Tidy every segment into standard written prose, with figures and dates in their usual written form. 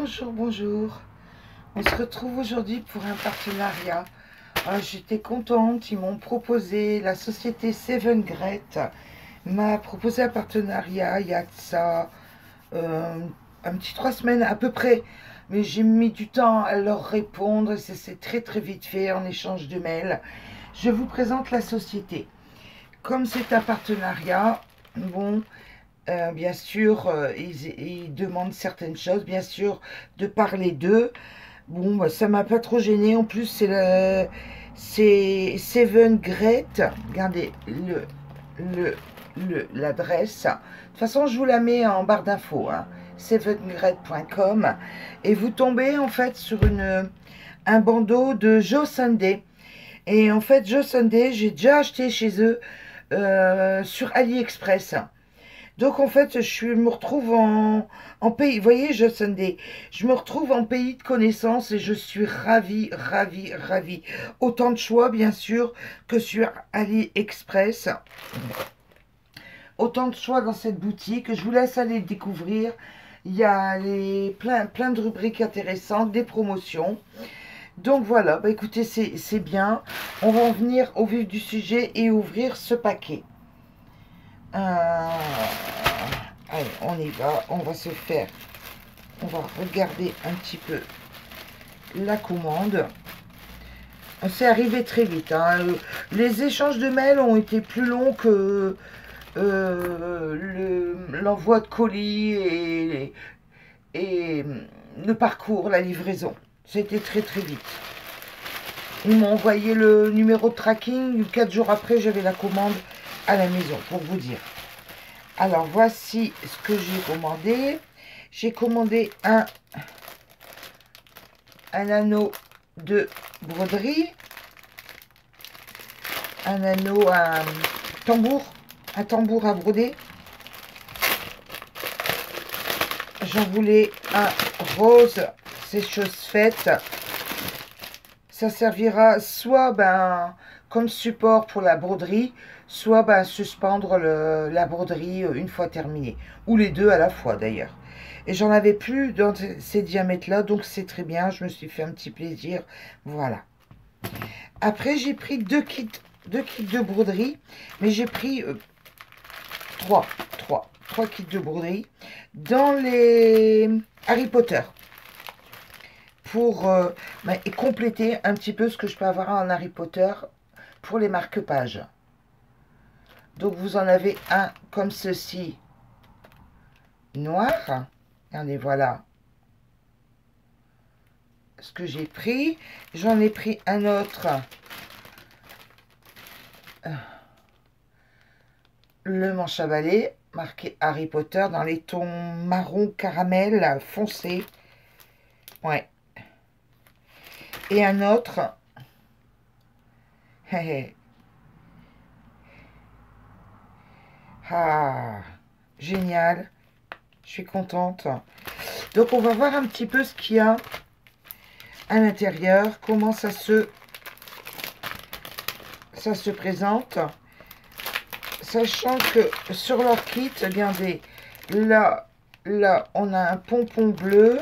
Bonjour, bonjour. On se retrouve aujourd'hui pour un partenariat. J'étais contente, ils m'ont proposé, la société Seven Great m'a proposé un partenariat il y a de ça un petit 3 semaines à peu près. Mais j'ai mis du temps à leur répondre et c'est très très vite fait en échange de mails. Je vous présente la société. Comme c'est un partenariat, bon, bien sûr, ils demandent certaines choses, bien sûr, de parler d'eux. Bon, bah, ça m'a pas trop gêné. En plus, c'est Seven Great. Regardez l'adresse. De toute façon, je vous la mets en barre d'infos, hein, sevengreat.com. Et vous tombez en fait sur un bandeau de Joe Sunday. Et en fait, Joe Sunday, j'ai déjà acheté chez eux sur AliExpress. Donc en fait, me retrouve en pays, vous voyez, Joe Sunday, je me retrouve en pays de connaissances et je suis ravie, ravie, ravie. Autant de choix, bien sûr, que sur AliExpress. Autant de choix dans cette boutique. Je vous laisse aller découvrir. Il y a plein de rubriques intéressantes, des promotions. Donc voilà, bah écoutez, c'est bien. On va en venir au vif du sujet et ouvrir ce paquet. Allez, on y va. On va regarder un petit peu la commande. C'est arrivé très vite, hein. Les échanges de mails ont été plus longs que l'envoi de colis et le parcours, la livraison. C'était très très vite. Ils m'ont envoyé le numéro de tracking. 4 jours après, j'avais la commande à la maison, pour vous dire. Alors, voici ce que j'ai commandé. J'ai commandé un anneau de broderie. Un anneau, un tambour à broder. J'en voulais un rose, c'est chose faite. Ça servira soit comme support pour la broderie, soit suspendre la broderie une fois terminée. Ou les deux à la fois d'ailleurs. Et j'en avais plus dans ces diamètres-là, donc c'est très bien. Je me suis fait un petit plaisir. Voilà. Après, j'ai pris deux kits de broderie, mais j'ai pris trois kits de broderie dans les Harry Potter pour compléter un petit peu ce que je peux avoir en Harry Potter pour les marque-pages. Donc vous en avez un comme ceci, noir. Regardez, voilà ce que j'ai pris. J'en ai pris un autre, le manche à balai, marqué Harry Potter dans les tons marron caramel foncé. Ouais. Et un autre. Ah, génial. Je suis contente. Donc, on va voir un petit peu ce qu'il y a à l'intérieur. Comment ça se présente. Sachant que sur leur kit, regardez, là, on a un pompon bleu.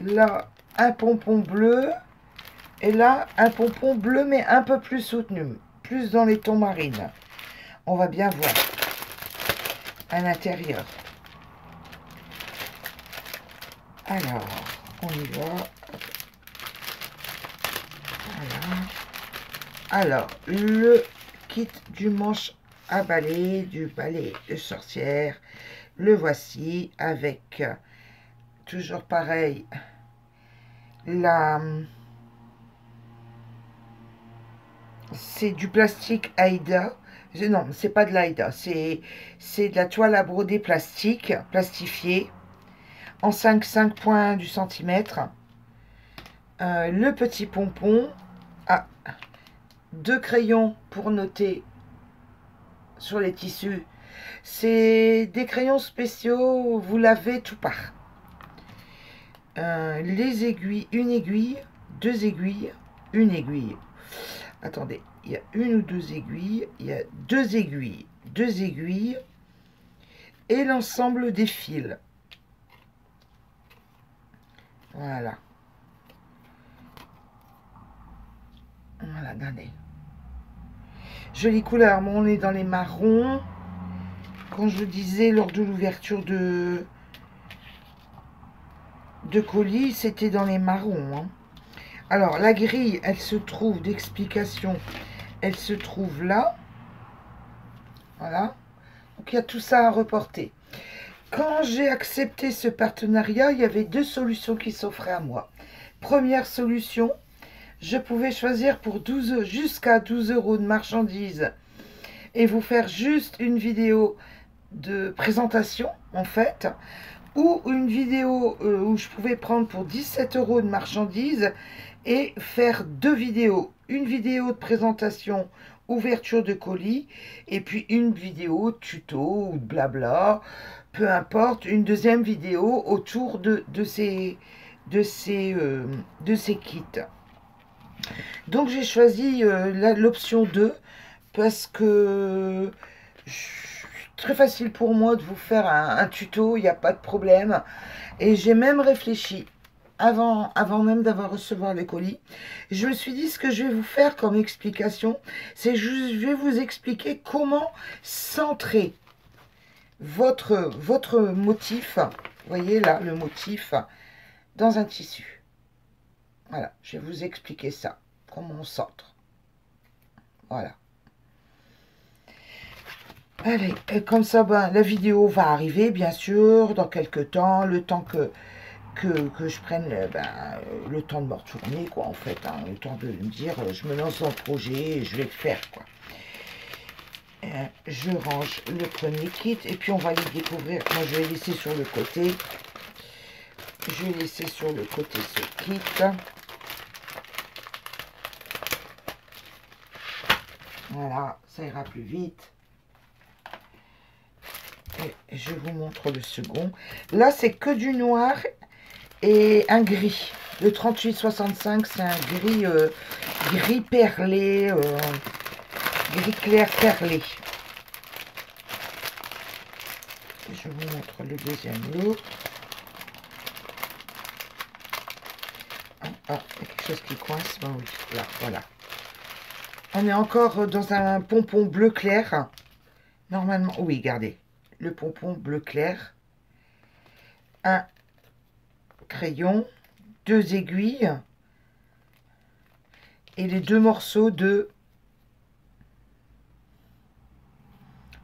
Là, un pompon bleu. Et là, un pompon bleu, mais un peu plus soutenu. Plus dans les tons marines. On va bien voir à l'intérieur. Alors, on y va. Voilà. Alors, le kit du manche à balai, du balai de sorcière. Le voici avec, toujours pareil, c'est du plastique Aïda. Non, c'est pas de l'Aïda, c'est de la toile à broder plastique, plastifiée, en 5 points du centimètre. Le petit pompon, deux crayons pour noter sur les tissus. C'est des crayons spéciaux, vous l'avez tout part. Les aiguilles, une aiguille, deux aiguilles, une aiguille. Attendez, il y a une ou deux aiguilles, il y a deux aiguilles, et l'ensemble des fils. Voilà. Voilà, regardez. Jolie couleur. Bon, on est dans les marrons. Quand je vous disais lors de l'ouverture de colis, c'était dans les marrons. Hein. Alors, la grille, elle se trouve d'explication. Elle se trouve là. Voilà. Donc, il y a tout ça à reporter. Quand j'ai accepté ce partenariat, il y avait deux solutions qui s'offraient à moi. Première solution, je pouvais choisir pour jusqu'à 12 € de marchandises et vous faire juste une vidéo de présentation, en fait, ou une vidéo où je pouvais prendre pour 17 € de marchandises et faire deux vidéos. Une vidéo de présentation, ouverture de colis, et puis une vidéo tuto ou de blabla, peu importe, une deuxième vidéo autour de ces kits. Donc j'ai choisi l'option 2 parce que très facile pour moi de vous faire un tuto, il n'y a pas de problème. Et j'ai même réfléchi, avant même d'avoir recevoir les colis, je me suis dit ce que je vais vous faire comme explication, c'est que je vais vous expliquer comment centrer votre motif, vous voyez là le motif, dans un tissu. Voilà, je vais vous expliquer ça, comment on centre. Voilà. Allez, et comme ça, ben, la vidéo va arriver, bien sûr, dans quelques temps, le temps que je prenne le temps de me retourner, quoi, en fait, hein, le temps de me dire, je me lance dans le projet et je vais le faire, quoi. Je range le premier kit, et puis on va les découvrir. Moi, je vais laisser sur le côté. Je vais laisser sur le côté ce kit. Voilà, ça ira plus vite. Et je vous montre le second. Là, c'est que du noir et un gris. Le 3865, c'est un gris, gris perlé, gris clair perlé. Je vous montre le deuxième lot. Ah, il y a quelque chose qui coince. Ben oui, là, voilà. On est encore dans un pompon bleu clair. Normalement, oui, regardez. Le pompon bleu clair. Un crayon. Deux aiguilles. Et les deux morceaux de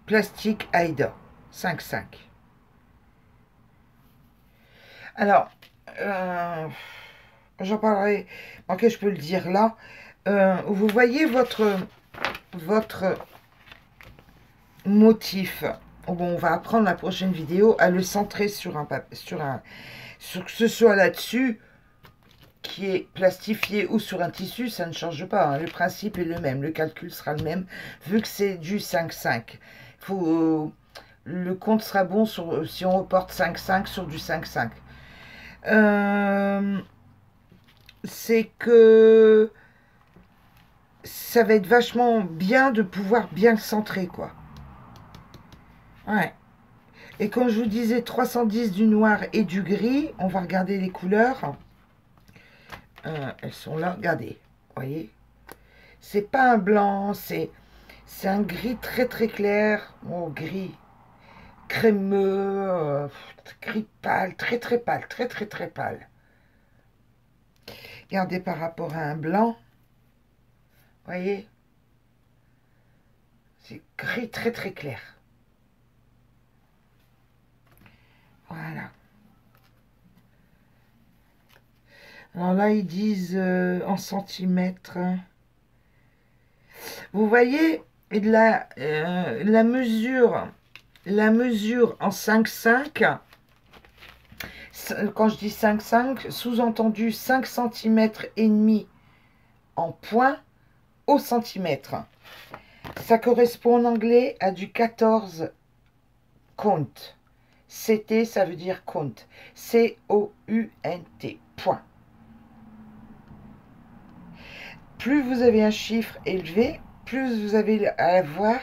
plastique Aida 5,5. Alors, j'en parlerai. Ok, je peux le dire là. Vous voyez votre motif. Bon, on va apprendre la prochaine vidéo à le centrer sur que ce soit là-dessus qui est plastifié ou sur un tissu, ça ne change pas. Hein. Le principe est le même, le calcul sera le même, vu que c'est du 5,5. Le compte sera bon si on reporte 5,5 sur du 5,5. C'est que ça va être vachement bien de pouvoir bien le centrer, quoi. Ouais. Et comme je vous disais, 310 du noir et du gris, on va regarder les couleurs. Elles sont là, regardez, voyez. C'est pas un blanc, c'est un gris très très clair. Oh, gris crémeux, gris pâle, très très pâle, très très très pâle. Regardez par rapport à un blanc, voyez. C'est gris très très clair. Voilà. Alors là, ils disent en centimètres. Vous voyez la mesure en 5,5. Quand je dis 5,5, sous-entendu 5 cm et demi en point au centimètre. Ça correspond en anglais à du 14 count. CT, ça veut dire count. C-O-U-N-T. Point. Plus vous avez un chiffre élevé, plus vous avez à avoir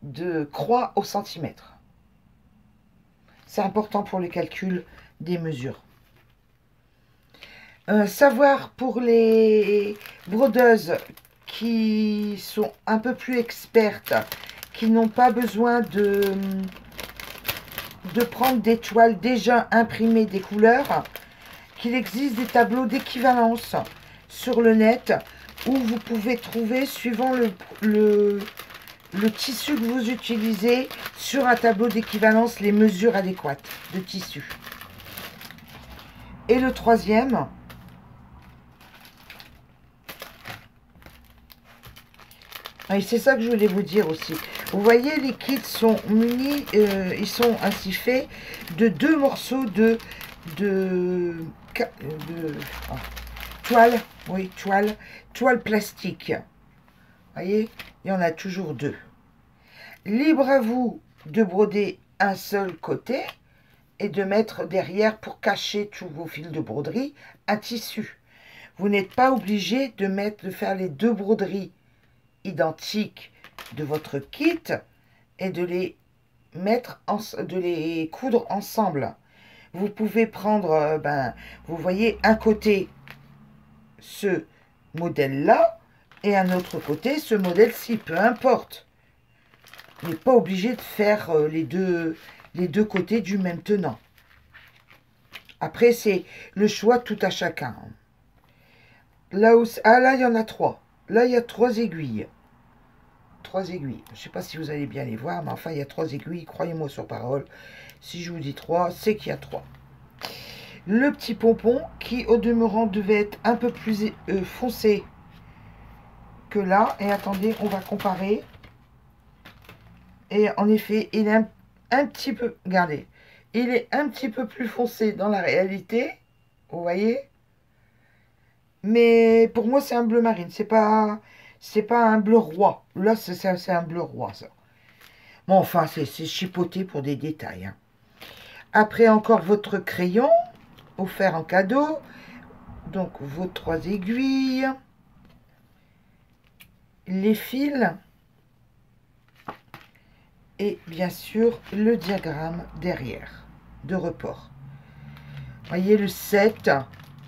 de croix au centimètre. C'est important pour le calcul des mesures. Savoir pour les brodeuses qui sont un peu plus expertes, qui n'ont pas besoin de prendre des toiles déjà imprimées des couleurs, qu'il existe des tableaux d'équivalence sur le net où vous pouvez trouver, suivant le tissu que vous utilisez, sur un tableau d'équivalence, les mesures adéquates de tissu. Et le troisième, et c'est ça que je voulais vous dire aussi. Vous voyez, les kits sont munis, ils sont ainsi faits de 2 morceaux de oh, toile, oui, toile plastique. Vous voyez, il y en a toujours 2. Libre à vous de broder un seul côté et de mettre derrière, pour cacher tous vos fils de broderie, un tissu. Vous n'êtes pas obligé de faire les 2 broderies identiques de votre kit et de les coudre ensemble. Vous pouvez prendre, vous voyez, un côté ce modèle-là et un autre côté ce modèle-ci, peu importe. Vous n'êtes pas obligé de faire les deux côtés du même tenant. Après, c'est le choix tout à chacun. Là, là, il y en a 3. Là, il y a 3 aiguilles. 3 aiguilles. Je ne sais pas si vous allez bien les voir, mais enfin, il y a 3 aiguilles. Croyez-moi sur parole. Si je vous dis 3, c'est qu'il y a 3. Le petit pompon, qui au demeurant devait être un peu plus foncé que là. Et attendez, on va comparer. Et en effet, il est un petit peu... Regardez. Il est un petit peu plus foncé dans la réalité. Vous voyez? Mais pour moi, c'est un bleu marine. C'est pas un bleu roi. Là, c'est un bleu roi, ça. Bon, enfin, c'est chipoté pour des détails. Hein. Après, encore votre crayon, offert en cadeau. Donc, vos 3 aiguilles. Les fils. Et bien sûr, le diagramme derrière, de report. Voyez, le 7,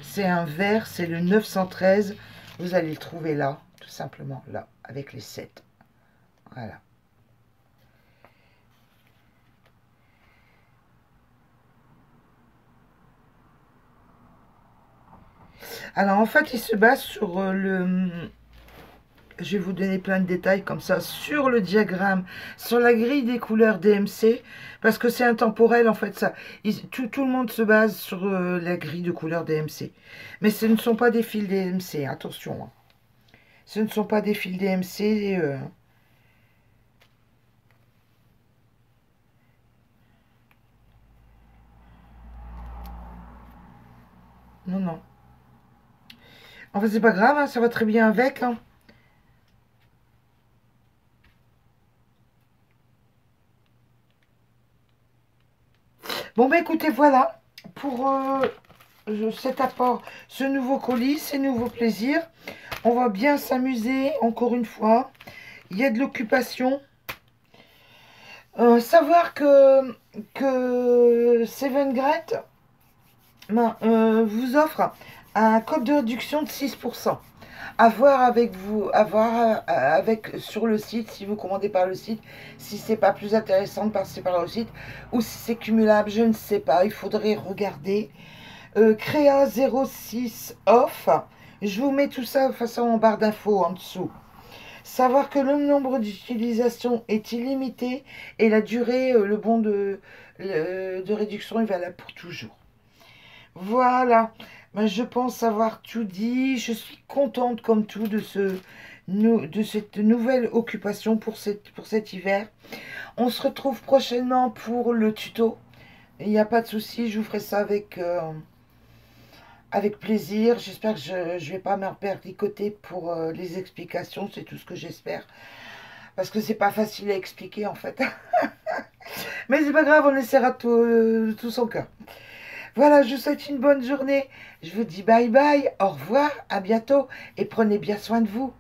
c'est un vert, c'est le 913. Vous allez le trouver là, tout simplement, là, avec les 7. Voilà. Alors, en fait, il se base sur je vais vous donner plein de détails comme ça, sur le diagramme, sur la grille des couleurs DMC, parce que c'est intemporel, en fait, ça. Tout le monde se base sur la grille de couleurs DMC. Mais ce ne sont pas des fils DMC, attention. Hein. Ce ne sont pas des fils DMC. Non, non. En fait, c'est pas grave, hein, ça va très bien avec. Hein. Bon, ben écoutez, voilà pour cet apport, ce nouveau colis, ces nouveaux plaisirs. On va bien s'amuser, encore une fois. Il y a de l'occupation. Savoir que Seven Great vous offre un code de réduction de 6%. À voir avec vous, sur le site, si vous commandez par le site, si c'est pas plus intéressant de passer par le site, ou si c'est cumulable, je ne sais pas, il faudrait regarder. Créa 06 off, je vous mets tout ça de façon en barre d'infos en dessous. Savoir que le nombre d'utilisations est illimité et la durée, le bon de réduction est valable pour toujours. Voilà, ben, je pense avoir tout dit. Je suis contente comme tout de cette nouvelle occupation pour cet hiver. On se retrouve prochainement pour le tuto. Il n'y a pas de souci, je vous ferai ça avec plaisir. J'espère que je ne vais pas me reperdicoter pour les explications, c'est tout ce que j'espère. Parce que c'est pas facile à expliquer en fait. Mais c'est pas grave, on essaiera tout son cœur. Voilà, je vous souhaite une bonne journée. Je vous dis bye bye, au revoir, à bientôt et prenez bien soin de vous.